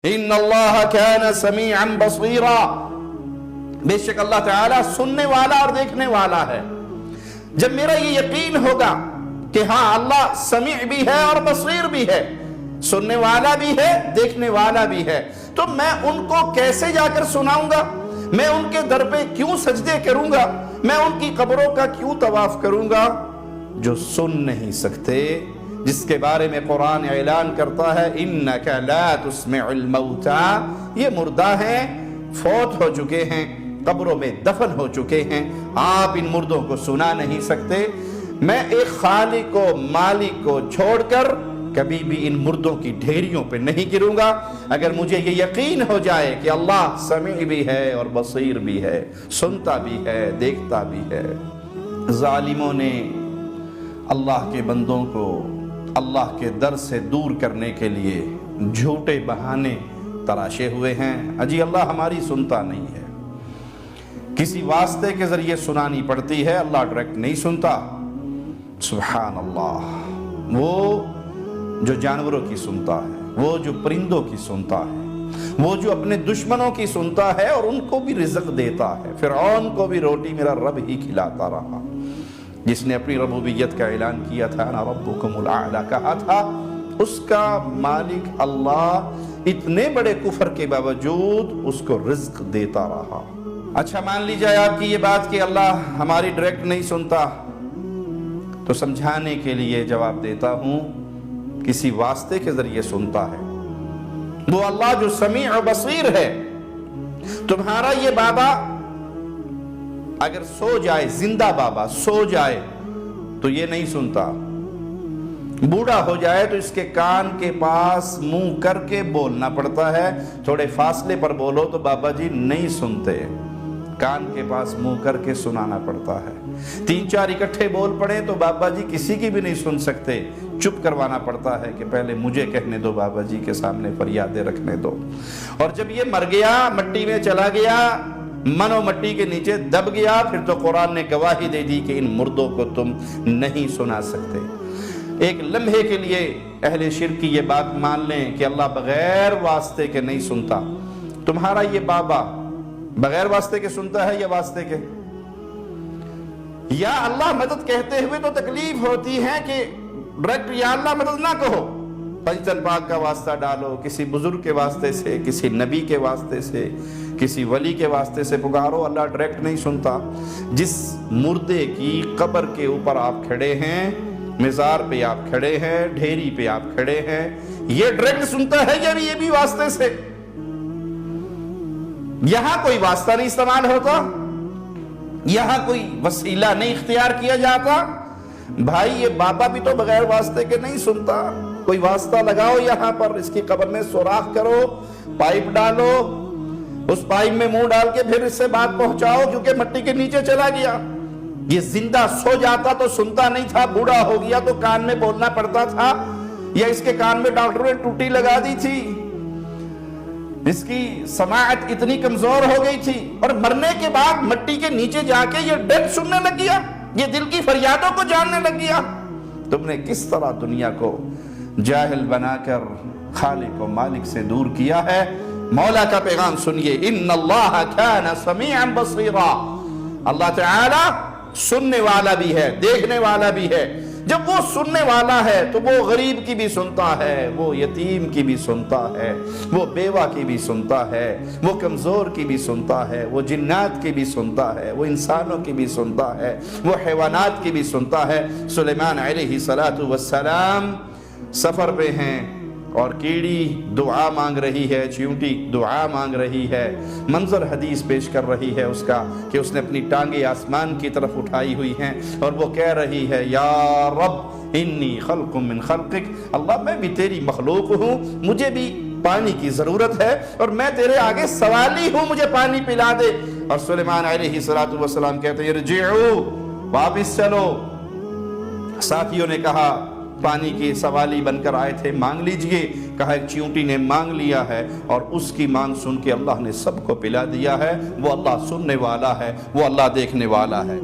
ان اللہ کان سمیعا بصیرا، بے شک اللہ تعالیٰ سننے والا اور دیکھنے والا ہے۔ جب میرا یہ یقین ہوگا کہ ہاں اللہ سمیع بھی ہے اور بصیر بھی ہے، سننے والا بھی ہے دیکھنے والا بھی ہے، تو میں ان کو کیسے جا کر سناؤں گا؟ میں ان کے در پہ کیوں سجدے کروں گا؟ میں ان کی قبروں کا کیوں طواف کروں گا جو سن نہیں سکتے، جس کے بارے میں قرآن اعلان کرتا ہے اِنَّكَ لَا تُسْمِعُ الْمَوْتَى، یہ مردہ ہیں، فوت ہو چکے ہیں، قبروں میں دفن ہو چکے ہیں، آپ ان مردوں کو سنا نہیں سکتے۔ میں ایک خالق و مالک کو چھوڑ کر کبھی بھی ان مردوں کی ڈھیریوں پہ نہیں گروں گا۔ اگر مجھے یہ یقین ہو جائے کہ اللہ سمیع بھی ہے اور بصیر بھی ہے، سنتا بھی ہے دیکھتا بھی ہے۔ ظالموں نے اللہ کے بندوں کو اللہ کے در سے دور کرنے کے لیے جھوٹے بہانے تراشے ہوئے ہیں۔ اجی اللہ ہماری سنتا نہیں ہے، کسی واسطے کے ذریعے سنانی پڑتی ہے، اللہ ڈائریکٹ نہیں سنتا۔ سبحان اللہ، وہ جو جانوروں کی سنتا ہے، وہ جو پرندوں کی سنتا ہے، وہ جو اپنے دشمنوں کی سنتا ہے اور ان کو بھی رزق دیتا ہے۔ فرعون کو بھی روٹی میرا رب ہی کھلاتا رہا، جس نے اپنی ربوبیت کا اعلان کیا تھا، انا ربکم الاعلی کہا تھا، اس کا مالک اللہ اتنے بڑے کفر کے باوجود اس کو رزق دیتا رہا۔ اچھا مان لی جائے آپ کی یہ بات کہ اللہ ہماری ڈائریکٹ نہیں سنتا، تو سمجھانے کے لیے جواب دیتا ہوں، کسی واسطے کے ذریعے سنتا ہے۔ وہ اللہ جو سمیع و بصیر ہے۔ تمہارا یہ بابا اگر سو جائے، زندہ بابا سو جائے تو یہ نہیں سنتا، بوڑھا ہو جائے تو اس کے کان کے پاس منہ کر کے بولنا پڑتا ہے، تھوڑے فاصلے پر بولو تو بابا جی نہیں سنتے، کان کے پاس منہ کر کے سنانا پڑتا ہے۔ تین چار اکٹھے بول پڑے تو بابا جی کسی کی بھی نہیں سن سکتے، چپ کروانا پڑتا ہے کہ پہلے مجھے کہنے دو، بابا جی کے سامنے فریادیں رکھنے دو۔ اور جب یہ مر گیا، مٹی میں چلا گیا، من و مٹی کے نیچے دب گیا، پھر تو قرآن نے گواہی دے دی کہ ان مردوں کو تم نہیں سنا سکتے۔ ایک لمحے کے لیے اہل شرک کی یہ بات مان لیں کہ اللہ بغیر واسطے کے نہیں سنتا۔ تمہارا یہ بابا بغیر واسطے کے سنتا ہے یا واسطے کے؟ یا اللہ مدد کہتے ہوئے تو تکلیف ہوتی ہے کہ ڈائریکٹ یا اللہ مدد نہ کہو، پنجتن پاک کا واسطہ ڈالو، کسی بزرگ کے واسطے سے، کسی نبی کے واسطے سے، کسی ولی کے واسطے سے پکارو، اللہ ڈائریکٹ نہیں سنتا۔ جس مردے کی قبر کے اوپر آپ کھڑے ہیں، مزار پہ آپ کھڑے ہیں، ڈھیری پہ آپ کھڑے ہیں، یہ ڈائریکٹ سنتا ہے یا یہ بھی واسطے سے؟ یہاں کوئی واسطہ نہیں استعمال ہوتا، یہاں کوئی وسیلہ نہیں اختیار کیا جاتا۔ بھائی یہ بابا بھی تو بغیر واسطے کے نہیں سنتا، کوئی واسطہ لگاؤ، یہاں پر اس کی قبر میں سوراخ کرو، پائپ ڈالو، اس پائپ میں منہ ڈال کے پھر اس سے بات پہنچاؤ، کیونکہ مٹی کے نیچے چلا گیا۔ یہ زندہ سو جاتا تو سنتا نہیں تھا، بوڑھا ہو گیا تو کان میں بولنا پڑتا تھا، یا اس کے کان میں ڈاکٹر نے ٹوٹی لگا دی تھی، اس کی سماعت اتنی کمزور ہو گئی تھی، اور مرنے کے بعد مٹی کے نیچے جا کے یہ ڈیتھ سننے لگ گیا، یہ دل کی فریادوں کو جاننے لگ گیا۔ تم نے کس طرح دنیا کو جاہل بنا کر خالق و مالک سے دور کیا ہے۔ مولا کا پیغام سنیے، ان اللہ کان سمیعا بصیرا، اللہ تعالی سننے والا بھی ہے دیکھنے والا بھی ہے۔ جب وہ سننے والا ہے تو وہ غریب کی بھی سنتا ہے، وہ یتیم کی بھی سنتا ہے، وہ بیوہ کی بھی سنتا ہے، وہ کمزور کی بھی سنتا ہے، وہ جنات کی بھی سنتا ہے، وہ انسانوں کی بھی سنتا ہے، وہ حیوانات کی بھی سنتا ہے۔ سلیمان علیہ السلام سفر پہ ہیں اور کیڑی دعا مانگ رہی ہے، چیونٹی دعا مانگ رہی ہے، منظر حدیث پیش کر رہی ہے اس کا کہ اس نے اپنی ٹانگیں آسمان کی طرف اٹھائی ہوئی ہیں اور وہ کہہ رہی ہے، یا رب انی خلق من خلقک، اللہ میں بھی تیری مخلوق ہوں، مجھے بھی پانی کی ضرورت ہے اور میں تیرے آگے سوالی ہوں، مجھے پانی پلا دے۔ اور سلیمان علیہ السلام کہتے ہیں، ارجعوا، واپس چلو۔ ساتھیوں نے کہا، پانی کی سوالی بن کر آئے تھے، مانگ لیجئے۔ کہا ایک چیونٹی نے مانگ لیا ہے اور اس کی مانگ سن کے اللہ نے سب کو پلا دیا ہے۔ وہ اللہ سننے والا ہے، وہ اللہ دیکھنے والا ہے۔